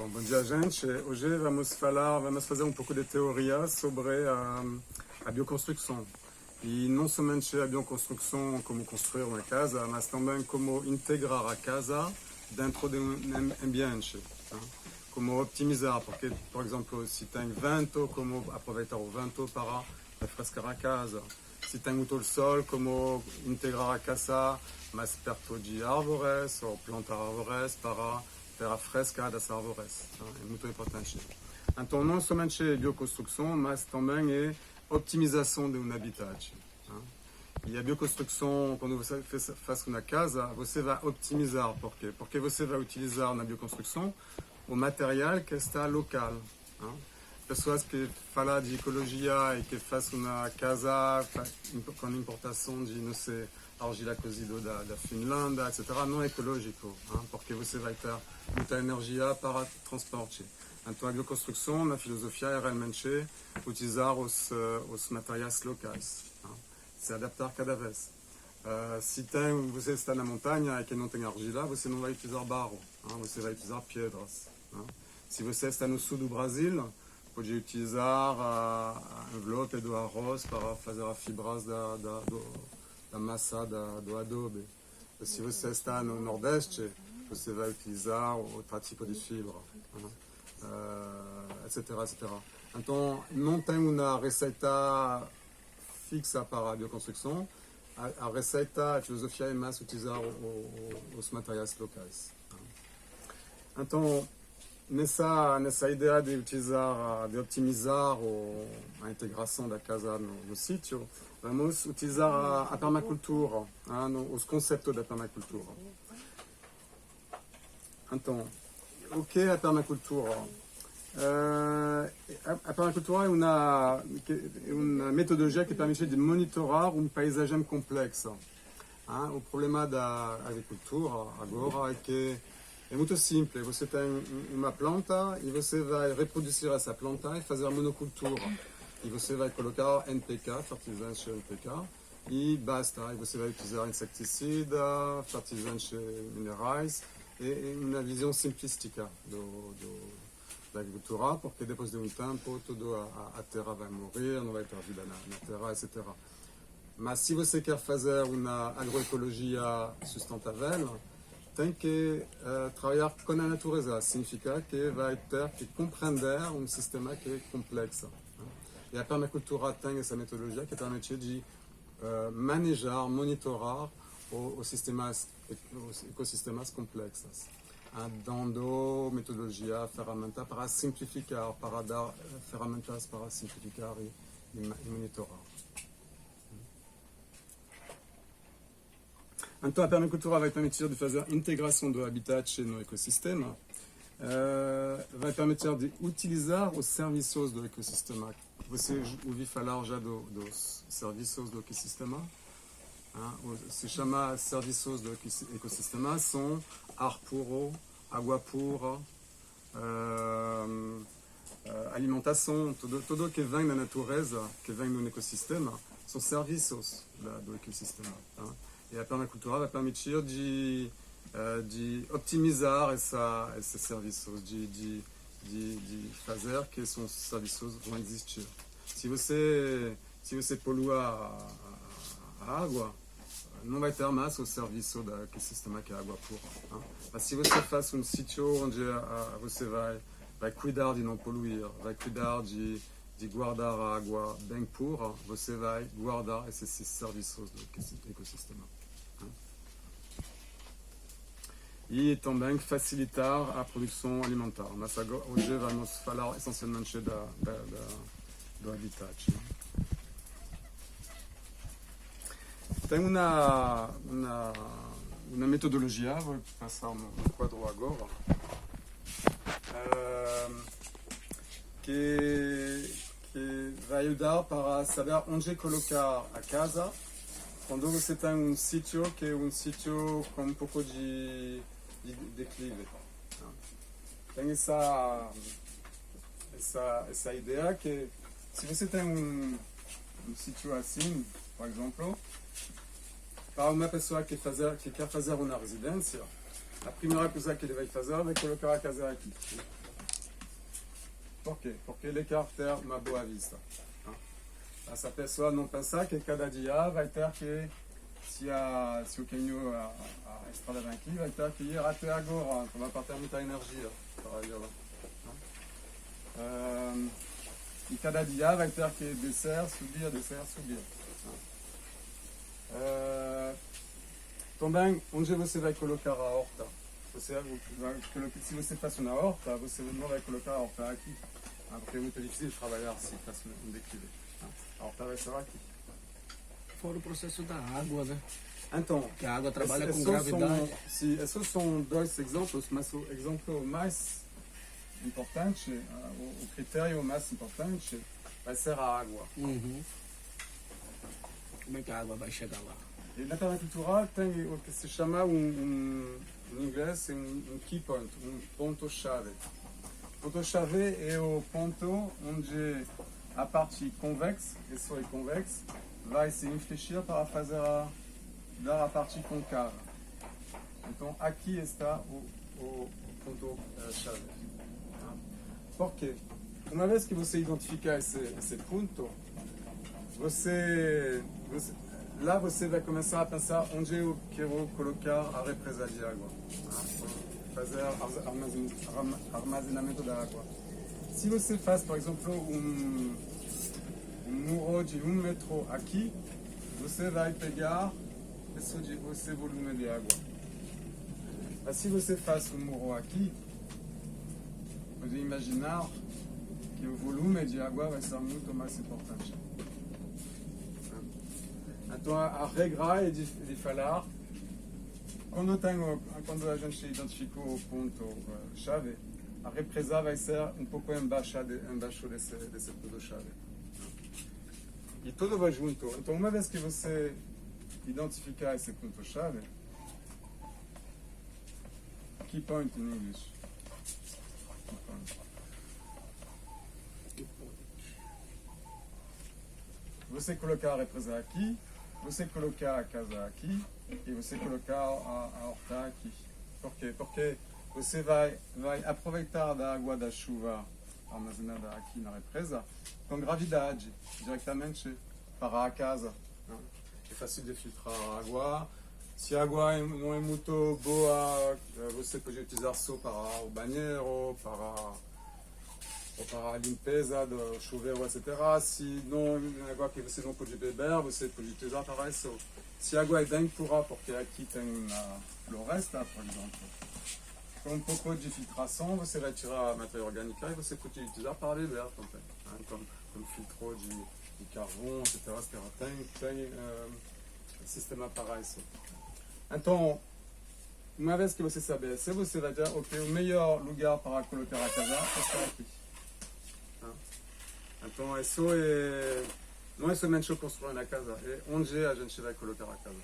Bom dia, gente. Hoje vamos fazer um pouco de teoria sobre a bioconstrução. E não somente a bioconstrução, como construir uma casa, mas também como integrar a casa dentro de ambiente. Tá? Como optimizar, porque, por exemplo, se tem vento, como aproveitar o vento para refrescar a casa. Se tem muito sol, como integrar a casa mais perto de árvores ou plantar árvores para terra fresca das árvores. É muito importante. Então, não somente bioconstrução, mas também é optimização de um habitat. E a bioconstrução, quando você faz uma casa, você vai optimizar. Por quê? Porque você vai utilizar na bioconstrução o material que está local. Pessoas que falam de ecologia e que fazem uma casa com importação de, não sei, argila cozida da Finlândia, etc., não é ecológico, porque você vai ter muita energia para transporte. Então, a bioconstrução, na filosofia, é realmente utilizar os materiais locais, se adaptar cada vez. Se você está na montanha e que não tem argila, você não vai utilizar barro, você vai utilizar pedras. Se você está no sul do Brasil, pode utilizar envelope do arroz para fazer as fibras da massa do adobe. Se você está no Nordeste, você vai utilizar outro tipo de fibra, etc, etc. Então, não tem uma receita fixa para a bioconstrução. A receita, a filosofia é mais utilizar os materiais locais. Então, nessa ideia de utilizar, de optimizar a integração da casa no sítio, vamos utilizar a permacultura, os conceitos da permacultura. Então, o que é a permacultura? A permacultura é uma metodologia que permite de monitorar paisagem complexo. O problema da agricultura agora é que é muito simples. Você tem uma planta e você vai reproduzir essa planta e fazer monocultura. E você vai colocar NPK, fertilizante NPK, e basta. E você vai utilizar inseticida, fertilizantes minerais, e uma visão simplística da agricultura, porque depois de um tempo, toda a terra vai morrer, não vai ter vida na terra, etc. Mas se você quer fazer uma agroecologia sustentável, tem que trabalhar com a natureza. Significa que vai ter que compreender um sistema que é complexo. E a permacultura tem essa metodologia que permite de manejar, monitorar os ecossistemas complexos, dando metodologia, ferramentas para simplificar, para dar ferramentas para simplificar e monitorar. Então, a permacultura vai permitir de fazer a integração do habitat no ecossistema, vai permitir de utilizar os serviços do ecossistema. Você ouviu falar já dos serviços do ecossistema? Se chama serviços do ecossistema, são ar puro, água pura, alimentação, tudo que vem da natureza, que vem do ecossistema, são serviços do ecossistema. E a permacultura vai permitir de optimizar esses serviços, de fazer que esses serviços vão existir. Se você polui a água, não vai ter mais o serviço do ecossistema que é a água pura. Mas se você faz um sítio onde você vai cuidar de não poluir, vai cuidar de guardar a água bem pura, você vai guardar esses serviços do ecossistema. E também facilitar a produção alimentar. Mas agora, hoje vamos falar essencialmente do habitat. Tem uma metodologia, vou passar no quadro agora, que vai ajudar para saber onde colocar a casa quando você tem um sítio que é um sítio com um pouco de declive. Tem essa ideia que se você tem um sítio assim, por exemplo, para uma pessoa que quer fazer uma residência, a primeira coisa que ele vai fazer é colocar a casa aqui. Por quê? Porque ele quer ter uma boa vista. Essa pessoa não pensar que cada dia vai ter que, se o caminho, a estrada vem aqui, vai ter que ir até agora, então vai ter muita energia para ir lá. E cada dia vai ter que descer, subir. Também, onde você vai colocar a horta? Se você faz uma horta, você não vai colocar a horta aqui. Porque é muito difícil trabalhar se faz um declive. A horta vai ser aqui. Fora o processo da água, né? Então, Que a água trabalha com esses gravidade. esses são dois exemplos, mas o exemplo mais importante, o critério mais importante, vai ser a água. Uhum. Como é que a água vai chegar lá? E na permacultura tem o que se chama em inglês um key point, ponto-chave. Ponto-chave é o ponto onde a parte convexa, isso é convexa, vai se infligir para dar a parte côncava. Então aqui está o ponto-chave. Por quê? Uma vez que você identificar esse ponto, lá você vai começar a pensar onde eu quero colocar a represa de água, fazer armazenamento da água. Se você faz, por exemplo, um muro de 1 metro aqui, você vai pegar esse volume de água. Mas se você faz um muro aqui, pode imaginar que o volume de água vai ser muito mais importante. Então a regra é de falar, quando a gente identificou o ponto-chave, a represa vai ser um pouco embaixo desse ponto-chave. E tudo vai junto. Então uma vez que você identificar esse ponto-chave, key point in English. Key point. Você colocar a represa aqui, você colocar a casa aqui e você colocar a horta aqui. Por quê? Porque você vai aproveitar da água da chuva armazenada aqui na represa com gravidade diretamente para a casa. É fácil de filtrar a água. Se a água não é muito boa, você pode utilizar só para o banheiro, para a limpeza do chuveiro, etc. Se não é água que você não pode beber, você pode utilizar para isso. Se a água é bem pura, porque aqui tem uma floresta, por exemplo, com um pouco de filtração, você vai tirar a matéria orgânica e você pode utilizar para beber também. Como filtro de carvão, etc. Tem sistema para isso. Então, uma vez que você sabe isso, você vai dizer, ok, o melhor lugar para colocar a casa é aqui. Então, isso não é somente construir uma casa, é onde a gente vai colocar a casa.